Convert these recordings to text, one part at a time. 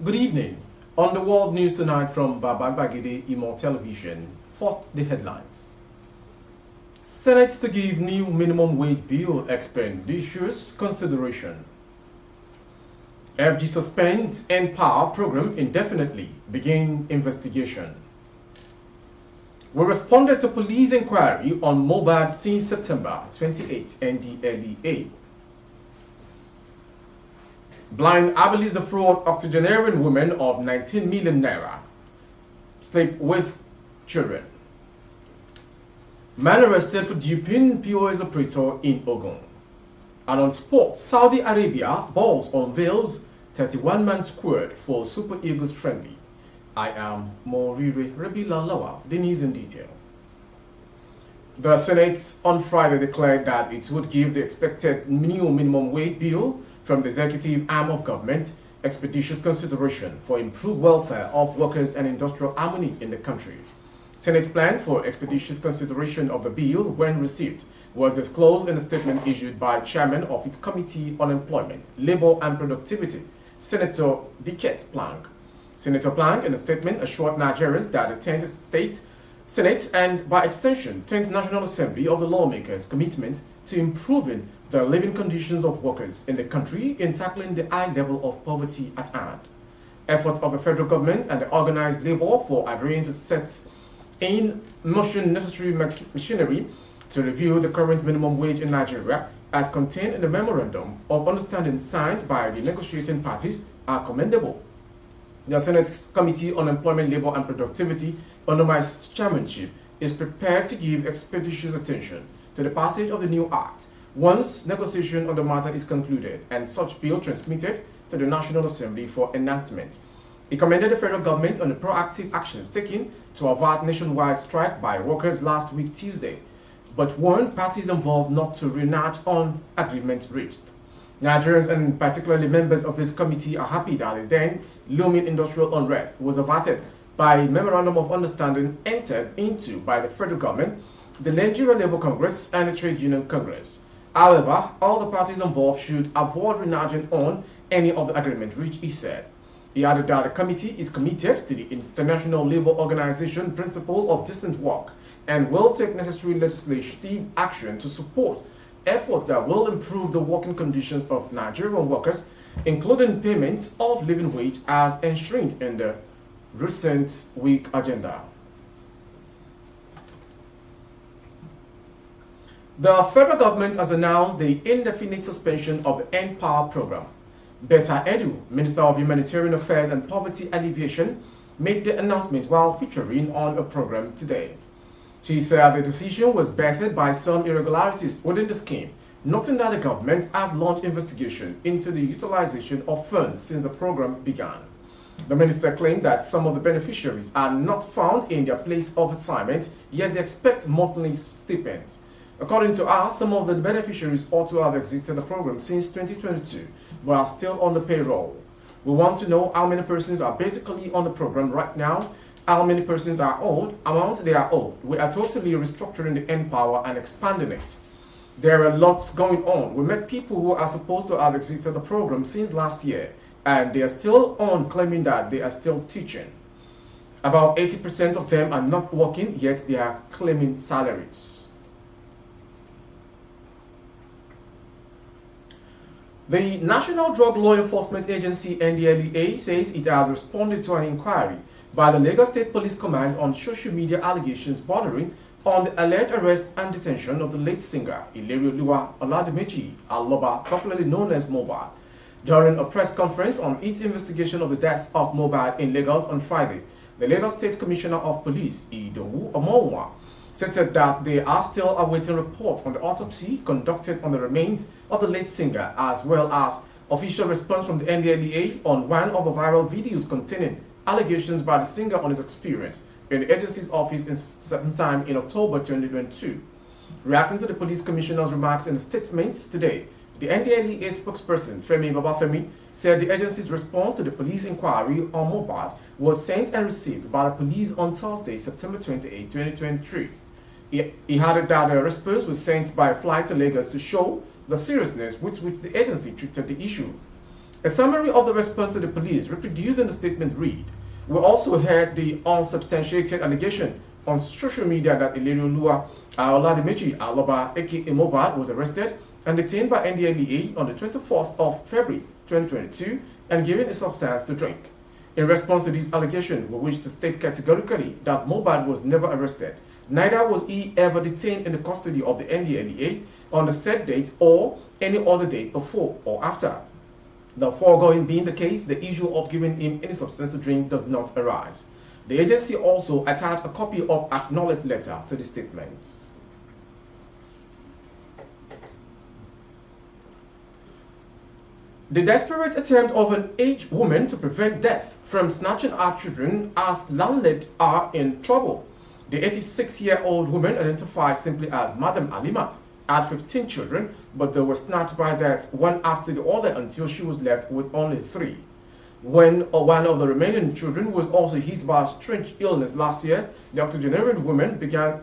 Good evening. On the world news tonight from Babagbagede Imo Television. First, the headlines. Senate to give new minimum wage bill expenditures consideration. FG suspends Empower program indefinitely. Begin investigation. We responded to police inquiry on Mohbad since September 28, Ndlea. Blind Abilis the fraud octogenarian woman of 19 million naira. Sleep with children. Man arrested for duping POS operator in Ogun. And on sports, Saudi Arabia balls unveils 31-man squad for Super Eagles friendly. I am Morire Rebilalawa, the news in detail. The Senate on Friday declared that it would give the expected new minimum wage bill from the executive arm of government expeditious consideration for improved welfare of workers and industrial harmony in the country. Senate's plan for expeditious consideration of the bill, when received, was disclosed in a statement issued by Chairman of its Committee on Employment, Labour and Productivity, Senator Biket Plank. Senator Plank, in a statement, assured Nigerians that the 10th State Senate and, by extension, 10th National Assembly of the lawmakers' commitment to improving the living conditions of workers in the country in tackling the high level of poverty at hand. Efforts of the federal government and the organized labor for agreeing to set in motion necessary machinery to review the current minimum wage in Nigeria, as contained in the memorandum of understanding signed by the negotiating parties, are commendable. The Senate's Committee on Employment, Labour and Productivity, under my chairmanship, is prepared to give expeditious attention to the passage of the new act once negotiation on the matter is concluded and such bill transmitted to the National Assembly for enactment. He commended the federal government on the proactive actions taken to avert nationwide strike by workers last week Tuesday, but warned parties involved not to renege on agreement reached. Nigerians, and particularly members of this committee, are happy that the then looming industrial unrest was averted by a memorandum of understanding entered into by the federal government, the Nigeria Labour Congress, and the Trade Union Congress. However, all the parties involved should avoid reneging on any of the agreement reached, he said. He added that the committee is committed to the International Labour Organization principle of decent work and will take necessary legislative action to support effort that will improve the working conditions of Nigerian workers, including payments of living wage as enshrined in the recent week agenda. The federal government has announced the indefinite suspension of the Empower program. Betta Edu, Minister of Humanitarian Affairs and Poverty Alleviation, made the announcement while featuring on a program today. She said the decision was battered by some irregularities within the scheme, noting that the government has launched investigation into the utilization of funds since the program began. The minister claimed that some of the beneficiaries are not found in their place of assignment, yet they expect monthly stipends. According to her, some of the beneficiaries ought to have exited the program since 2022, but are still on the payroll. We want to know how many persons are basically on the program right now, how many persons are owed, amount they are owed. We are totally restructuring the Empower and expanding it. There are lots going on. We met people who are supposed to have exited the program since last year, and they are still on claiming that they are still teaching. About 80% of them are not working, yet they are claiming salaries. The National Drug Law Enforcement Agency, Ndlea, says it has responded to an inquiry by the Lagos State Police Command on social media allegations bordering on the alleged arrest and detention of the late singer, Ilerioluwa Oladimeji Aloba, popularly known as Mohbad. During a press conference on its investigation of the death of Mohbad in Lagos on Friday, the Lagos State Commissioner of Police, Idowu Omonwa, stated that they are still awaiting reports on the autopsy conducted on the remains of the late singer, as well as official response from the Ndlea on one of the viral videos containing allegations by the singer on his experience in the agency's office sometime in October 2022. Reacting to the police commissioner's remarks in a statement today, the Ndlea spokesperson, Femi Babafemi, said the agency's response to the police inquiry on Mohbad was sent and received by the police on Thursday, September 28, 2023. He added that the response was sent by flight to Lagos to show the seriousness with which the agency treated the issue. A summary of the response to the police reproduced in the statement read, "We also heard the unsubstantiated allegation on social media that Ndlea Oladimeji Aloba, aka Mohbad, was arrested and detained by Ndlea on the 24th of February 2022 and given a substance to drink. In response to this allegation, we wish to state categorically that Mohbad was never arrested. Neither was he ever detained in the custody of the Ndlea on the said date or any other date before or after. The foregoing being the case, the issue of giving him any substance to drink does not arise." The agency also attached a copy of acknowledged letter to the statement. The desperate attempt of an aged woman to prevent death from snatching her children as landlords are in trouble. The 86-year-old woman, identified simply as Madam Alimat, had 15 children, but they were snatched by death one after the other until she was left with only 3. When one of the remaining children was also hit by a strange illness last year, the octogenarian woman began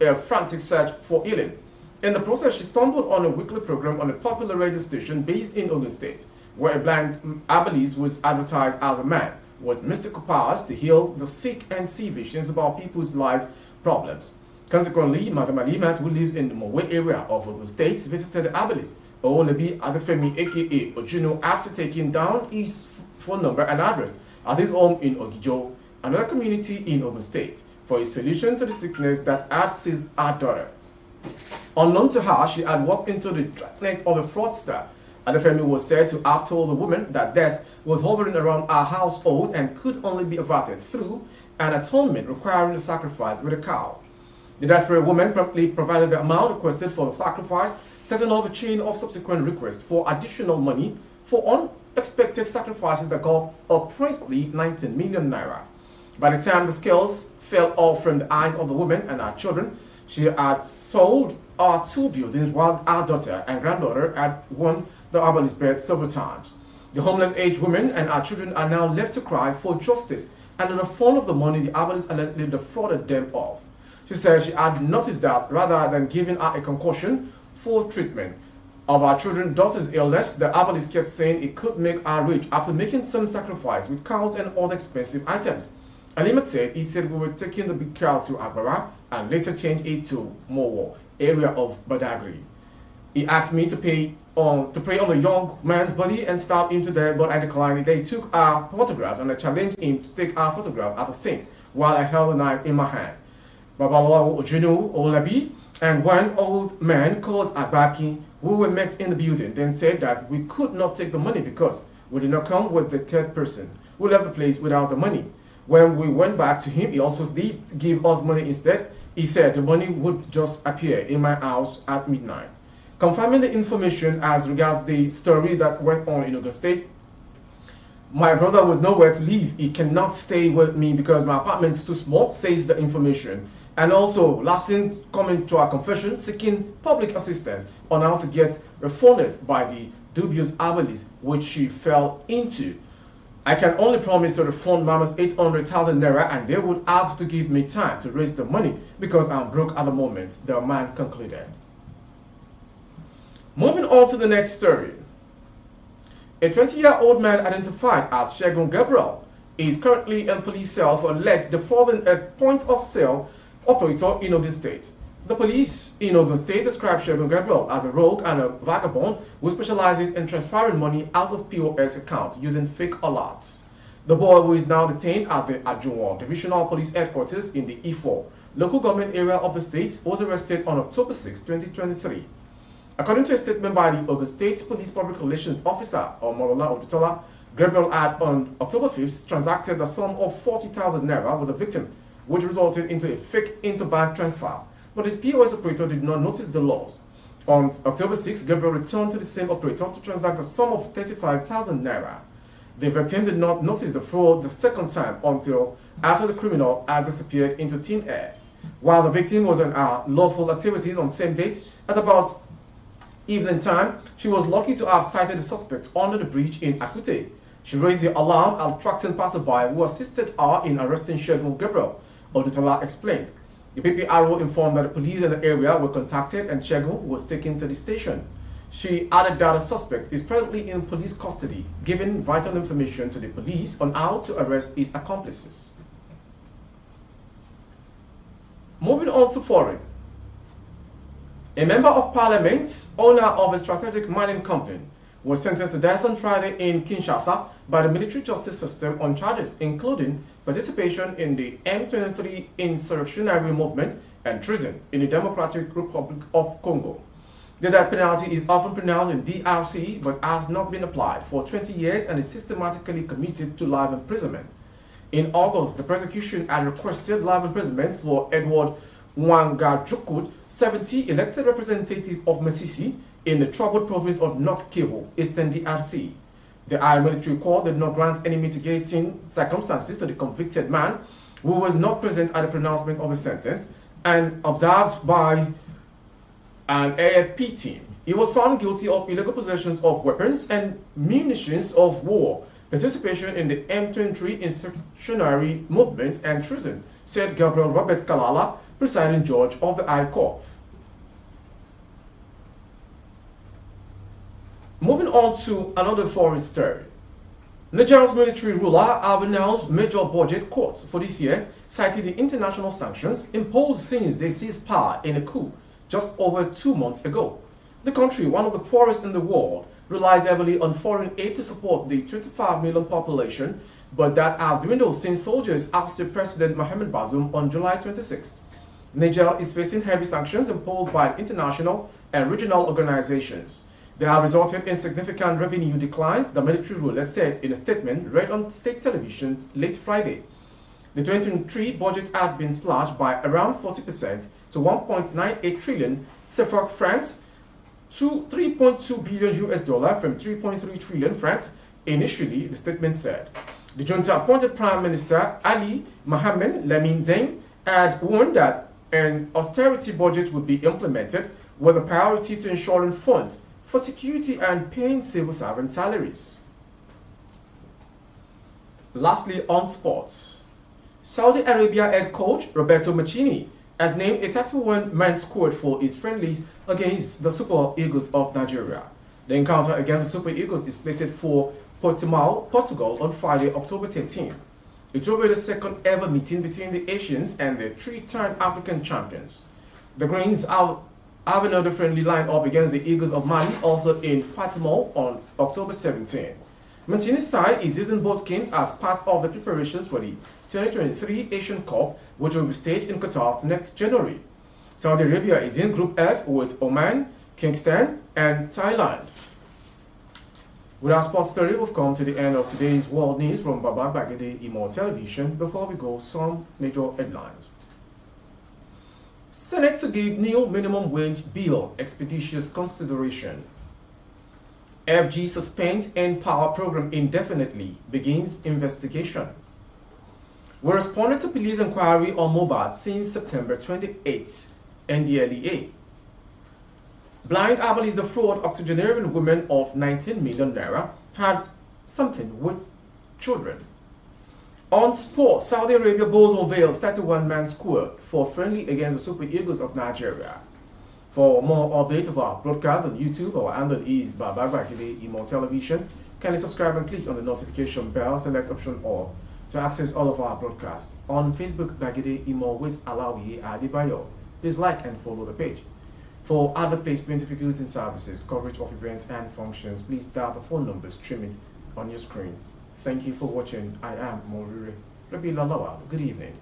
a frantic search for healing. In the process, she stumbled on a weekly program on a popular radio station based in Ogun State, where a blind herbalist was advertised as a man with mystical powers to heal the sick and see visions about people's life problems. Consequently, Madam Alimat, who lives in the Mowe area of Ogun State, visited the herbalist Owolabi Adefemi aka Ojuno after taking down his phone number and address at his home in Ogijo, another community in Ogun State, for a solution to the sickness that had seized her daughter. Unknown to her, she had walked into the dragnet of a fraudster. Adefemi was said to have told the woman that death was hovering around her household and could only be averted through an atonement requiring a sacrifice with a cow. The desperate woman promptly provided the amount requested for the sacrifice, setting off a chain of subsequent requests for additional money for unexpected sacrifices that got a princely 19 million naira. By the time the scales fell off from the eyes of the woman and her children, she had sold her 2 buildings while her daughter and granddaughter had won the herbalist bed several times. The homeless aged woman and her children are now left to cry for justice and the refund of the money the herbalist allegedly defrauded them of. She said she had noticed that rather than giving her a concussion for treatment of her children's daughter's illness, the herbalist kept saying it could make her rich after making some sacrifice with cows and other expensive items. Alimat said he said we were taking the big cow to Agbara and later changed it to Mowo, area of Badagry. He asked me to pray on the young man's body and stab him to death, but I declined. They took our photographs and I challenged him to take our photograph at the scene while I held a knife in my hand. Babalawo Ojunu Olabi and one old man called Agbaki, who were met in the building, then said that we could not take the money because we did not come with the third person who left the place without the money. When we went back to him, he also did give us money instead. He said the money would just appear in my house at midnight. Confirming the information as regards the story that went on in Ogun State, my brother was nowhere to live. He cannot stay with me because my apartment is too small, says the information. And also, lastly, coming to our confession, seeking public assistance on how to get refunded by the dubious herbalist which she fell into. I can only promise to refund Mama's 800,000 naira and they would have to give me time to raise the money because I'm broke at the moment, the man concluded. Moving on to the next story. A 20-year-old man identified as Segun Gabriel is currently in police cell for alleged defrauding a point-of-sale operator in Ogun State. The police in Ogun State described Segun Gabriel as a rogue and a vagabond who specializes in transferring money out of POS accounts using fake alerts. The boy, who is now detained at the Ajuwon Divisional Police Headquarters in the E4 local government area of the state, was arrested on October 6, 2023. According to a statement by the Ogun State Police Public Relations Officer, Omolola Odutola, Gabriel had on October 5th transacted a sum of 40,000 naira with the victim, which resulted into a fake interbank transfer. But the POS operator did not notice the loss. On October 6, Gabriel returned to the same operator to transact a sum of 35,000 naira. The victim did not notice the fraud the second time until after the criminal had disappeared into thin air. While the victim was on lawful activities on the same date, at about evening time, she was lucky to have sighted the suspect under the bridge in Akute. She raised the alarm, attracting passerby who assisted her in arresting Segun Gabriel, Odutola explained. The PPRO informed that the police in the area were contacted and Segun was taken to the station. She added that the suspect is presently in police custody, giving vital information to the police on how to arrest his accomplices. Moving on to foreign. A member of parliament, owner of a strategic mining company, was sentenced to death on Friday in Kinshasa by the military justice system on charges including participation in the M23 insurrectionary movement and treason in the Democratic Republic of Congo. The death penalty is often pronounced in DRC but has not been applied for 20 years and is systematically commuted to life imprisonment. In August, the prosecution had requested life imprisonment for Edward Wangajukud, 70, elected representative of Masisi in the troubled province of North Kivu, Eastern DRC. The High Military Court did not grant any mitigating circumstances to the convicted man, who was not present at the pronouncement of the sentence and observed by an AFP team. He was found guilty of illegal possession of weapons and munitions of war, participation in the M23 insurrectionary movement and treason, said Gabriel Robert Kalala, presiding judge of the High Court. Moving on to another foreign story. Nigeria's military ruler have announced major budget cuts for this year, citing the international sanctions imposed since they seized power in a coup just over 2 months ago. The country, one of the poorest in the world, relies heavily on foreign aid to support the 25 million population, but that has dwindled since soldiers ousted President Mohamed Bazoum on July 26th. Niger is facing heavy sanctions imposed by international and regional organizations. They have resulted in significant revenue declines, the military ruler said in a statement read on state television late Friday. The 2023 budget had been slashed by around 40% to 1.98 trillion CFA francs to 3.2 billion US dollar from 3.3 trillion francs initially, the statement said. The junta appointed Prime Minister Ali Mohamed Lamine Zain had warned that an austerity budget would be implemented with a priority to ensuring funds for security and paying civil servant salaries. Lastly, on sports. Saudi Arabia head coach Roberto Mancini has named a 31-man squad for his friendlies against the Super Eagles of Nigeria. The encounter against the Super Eagles is slated for Portimao, Portugal on Friday, October 13. It will be the second ever meeting between the Asians and the three-time African champions. The Greens have another friendly line-up against the Eagles of Mali, also in Portimao on October 17. Mancini's side is using both games as part of the preparations for the 2023 Asian Cup, which will be staged in Qatar next January. Saudi Arabia is in Group F with Oman, Kyrgyzstan, and Thailand. With our sports story, we've come to the end of today's world news from Baba Bagade Imo Television. Before we go, some major headlines. Senate to give new minimum wage bill expeditious consideration. FG suspends N-Power program indefinitely, begins investigation. We responded to police inquiry on Mohbad since September 28, Ndlea. Blind Abalist, the fraud octogenarian woman of 19 million naira, had something with children. On sport, Saudi Arabia Bulls unveils 31-man squad for friendly against the Super Eagles of Nigeria. For more updates of our broadcast on YouTube, our handle is Baba Bagade Imo Television. Kindly subscribe and click on the notification bell, select option all to access all of our broadcasts. On Facebook, Bagade Imo with Alawi Adibayo. Please like and follow the page. For advert placement, difficulty in services, coverage of events and functions, please dial the phone numbers streaming on your screen. Thank you for watching. I am Morire Rabi Lalawa. Good evening.